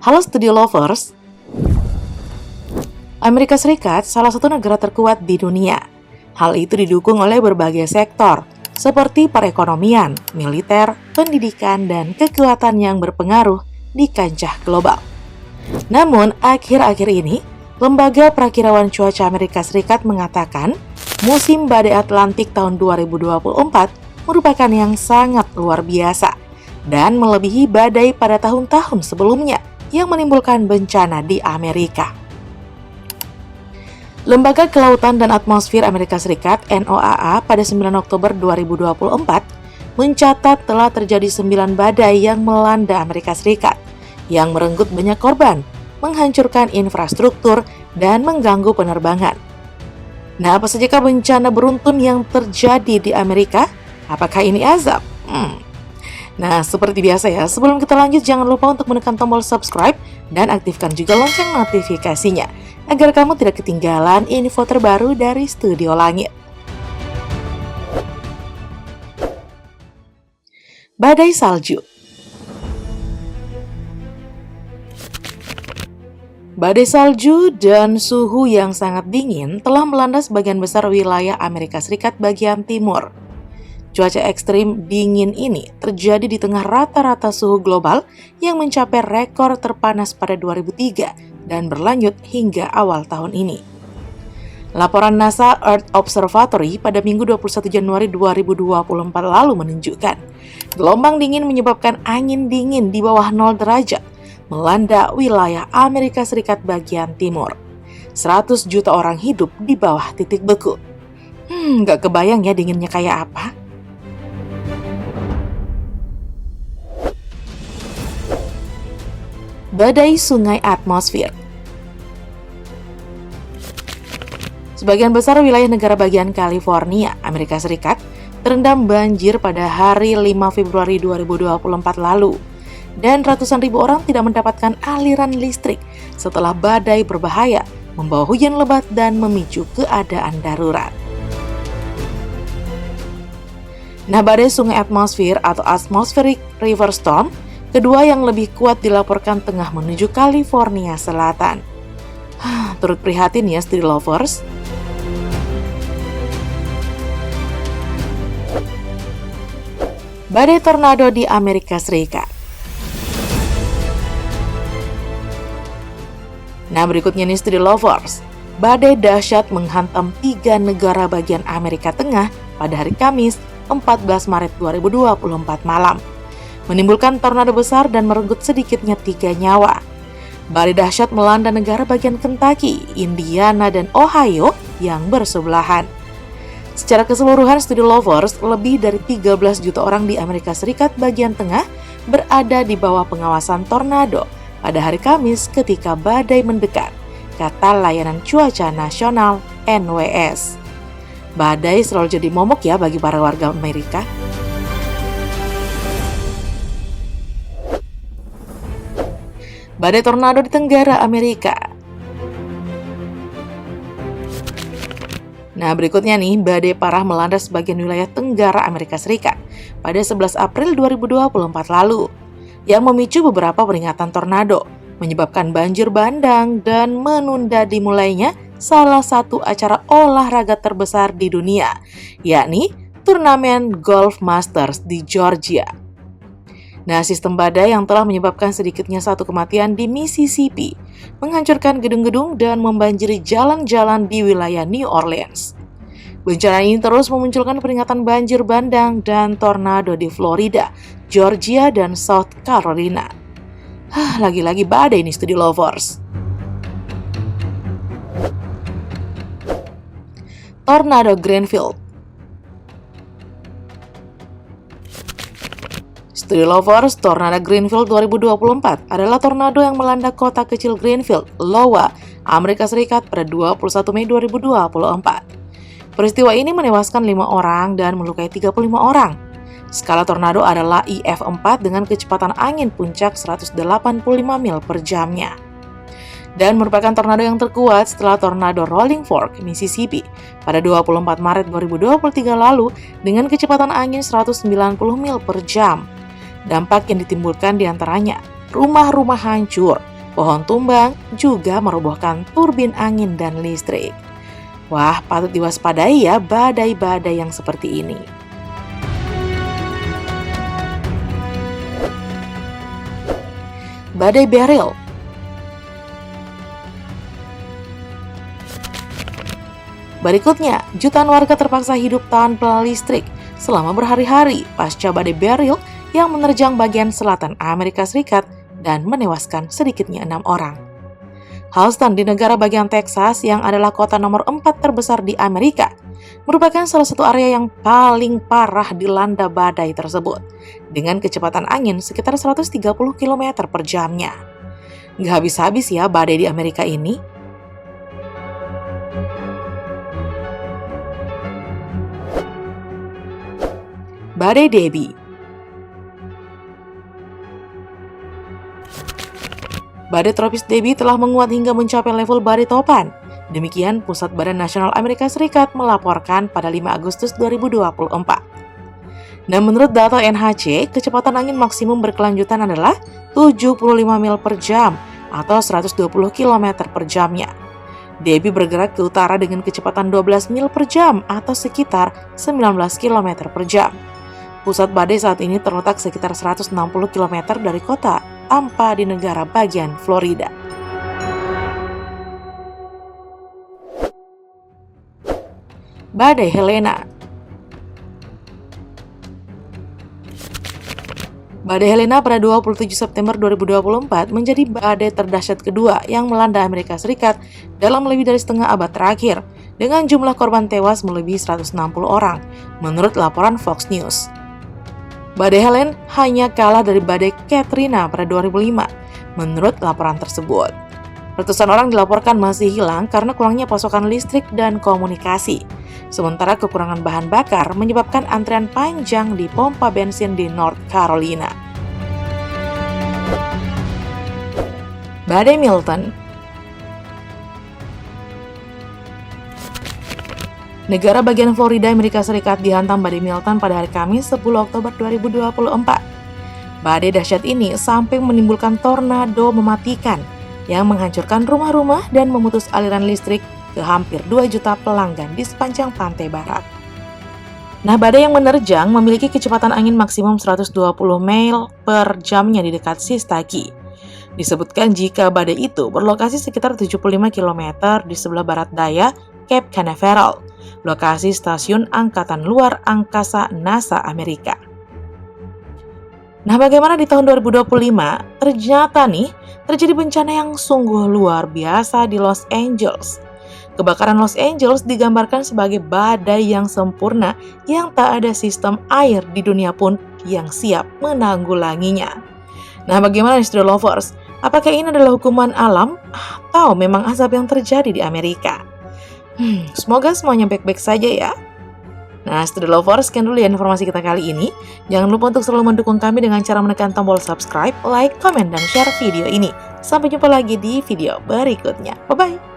Halo Studio Lovers, Amerika Serikat salah satu negara terkuat di dunia. Hal itu didukung oleh berbagai sektor, seperti perekonomian, militer, pendidikan, dan kekuatan yang berpengaruh di kancah global. Namun, akhir-akhir ini, Lembaga Perakiraan Cuaca Amerika Serikat mengatakan musim badai Atlantik tahun 2024 merupakan yang sangat luar biasa dan melebihi badai pada tahun-tahun sebelumnya yang menimbulkan bencana di Amerika. Lembaga Kelautan dan Atmosfer Amerika Serikat NOAA pada 9 Oktober 2024 mencatat telah terjadi 9 badai yang melanda Amerika Serikat yang merenggut banyak korban, menghancurkan infrastruktur, dan mengganggu penerbangan. Nah, apa sajakah bencana beruntun yang terjadi di Amerika? Apakah ini azab? Nah, seperti biasa ya, sebelum kita lanjut jangan lupa untuk menekan tombol subscribe dan aktifkan juga lonceng notifikasinya agar kamu tidak ketinggalan info terbaru dari Studio Langit. Badai salju. Badai salju dan suhu yang sangat dingin telah melanda sebagian besar wilayah Amerika Serikat bagian timur. Cuaca ekstrim dingin ini terjadi di tengah rata-rata suhu global yang mencapai rekor terpanas pada 2003 dan berlanjut hingga awal tahun ini. Laporan NASA Earth Observatory pada Minggu 21 Januari 2024 lalu menunjukkan gelombang dingin menyebabkan angin dingin di bawah 0 derajat melanda wilayah Amerika Serikat bagian timur. 100 juta orang hidup di bawah titik beku. Gak kebayang ya dinginnya kayak apa? Badai sungai atmosfer. Sebagian besar wilayah negara bagian California, Amerika Serikat, terendam banjir pada hari 5 Februari 2024 lalu, dan ratusan ribu orang tidak mendapatkan aliran listrik setelah badai berbahaya membawa hujan lebat dan memicu keadaan darurat. Nah, badai sungai atmosfer atau atmospheric river storm kedua yang lebih kuat dilaporkan tengah menuju California Selatan. Turut prihatin ya, Studio Lovers. Badai tornado di Amerika Serikat. Nah, berikutnya nih, Studio Lovers. Badai dahsyat menghantam 3 negara bagian Amerika Tengah pada hari Kamis, 14 Maret 2024 malam. Menimbulkan tornado besar dan merenggut sedikitnya 3 nyawa. Badai dahsyat melanda negara bagian Kentucky, Indiana, dan Ohio yang bersebelahan. Secara keseluruhan, Studio Lovers, lebih dari 13 juta orang di Amerika Serikat bagian tengah berada di bawah pengawasan tornado pada hari Kamis ketika badai mendekat, kata Layanan Cuaca Nasional NWS. Badai selalu jadi momok ya bagi para warga Amerika. Badai tornado di Tenggara Amerika. Nah, berikutnya nih, badai parah melanda sebagian wilayah Tenggara Amerika Serikat pada 11 April 2024 lalu, yang memicu beberapa peringatan tornado, menyebabkan banjir bandang dan menunda dimulainya salah satu acara olahraga terbesar di dunia, yakni turnamen Golf Masters di Georgia. Nah, sistem badai yang telah menyebabkan sedikitnya 1 kematian di Mississippi, menghancurkan gedung-gedung dan membanjiri jalan-jalan di wilayah New Orleans. Bencana ini terus memunculkan peringatan banjir bandang dan tornado di Florida, Georgia, dan South Carolina. Lagi-lagi badai nih, Studio Lovers. Tornado Greenfield. Studio Lovers, tornado Greenfield 2024 adalah tornado yang melanda kota kecil Greenfield, Iowa, Amerika Serikat pada 21 Mei 2024. Peristiwa ini menewaskan 5 orang dan melukai 35 orang. Skala tornado adalah EF4 dengan kecepatan angin puncak 185 mil per jamnya. Dan merupakan tornado yang terkuat setelah tornado Rolling Fork, Mississippi pada 24 Maret 2023 lalu dengan kecepatan angin 190 mil per jam. Dampak yang ditimbulkan diantaranya rumah-rumah hancur, pohon tumbang, juga merobohkan turbin angin dan listrik. Wah, patut diwaspadai ya badai-badai yang seperti ini. Badai Beryl. Berikutnya, jutaan warga terpaksa hidup tanpa listrik selama berhari-hari pasca badai Beryl yang menerjang bagian selatan Amerika Serikat dan menewaskan sedikitnya 6 orang. Houston di negara bagian Texas yang adalah kota nomor 4 terbesar di Amerika merupakan salah satu area yang paling parah dilanda badai tersebut dengan kecepatan angin sekitar 130 km per jamnya. Nggak habis-habis ya badai di Amerika ini. Badai Debby. Badai tropis Debby telah menguat hingga mencapai level badai topan. Demikian Pusat Badan Nasional Amerika Serikat melaporkan pada 5 Agustus 2024. Nah, menurut data NHC, kecepatan angin maksimum berkelanjutan adalah 75 mil per jam atau 120 km per jamnya. Debby bergerak ke utara dengan kecepatan 12 mil per jam atau sekitar 19 km per jam. Pusat badai saat ini terletak sekitar 160 km dari kota Tampa di negara bagian Florida. Badai Helena. Badai Helena pada 27 September 2024 menjadi badai terdahsyat kedua yang melanda Amerika Serikat dalam lebih dari setengah abad terakhir, dengan jumlah korban tewas melebihi 160 orang, menurut laporan Fox News. Badai Helene hanya kalah dari badai Katrina pada 2005, menurut laporan tersebut. Ratusan orang dilaporkan masih hilang karena kurangnya pasokan listrik dan komunikasi. Sementara kekurangan bahan bakar menyebabkan antrian panjang di pompa bensin di North Carolina. Badai Milton. Negara bagian Florida, Amerika Serikat dihantam badai Milton pada hari Kamis 10 Oktober 2024. Badai dahsyat ini sampai menimbulkan tornado mematikan yang menghancurkan rumah-rumah dan memutus aliran listrik ke hampir 2 juta pelanggan di sepanjang pantai barat. Nah, badai yang menerjang memiliki kecepatan angin maksimum 120 mil per jamnya di dekat Sistaki. Disebutkan jika badai itu berlokasi sekitar 75 km di sebelah barat daya Cape Canaveral, lokasi stasiun Angkatan Luar Angkasa NASA Amerika. Nah, bagaimana di tahun 2025? Ternyata nih, terjadi bencana yang sungguh luar biasa di Los Angeles. Kebakaran Los Angeles digambarkan sebagai badai yang sempurna yang tak ada sistem air di dunia pun yang siap menanggulanginya. Nah, bagaimana nih Studio Lovers? Apakah ini adalah hukuman alam atau memang azab yang terjadi di Amerika? Semoga semuanya baik-baik saja ya. Nah, Studio Lovers, sekian dulu ya informasi kita kali ini. Jangan lupa untuk selalu mendukung kami dengan cara menekan tombol subscribe, like, komen, dan share video ini. Sampai jumpa lagi di video berikutnya. Bye-bye.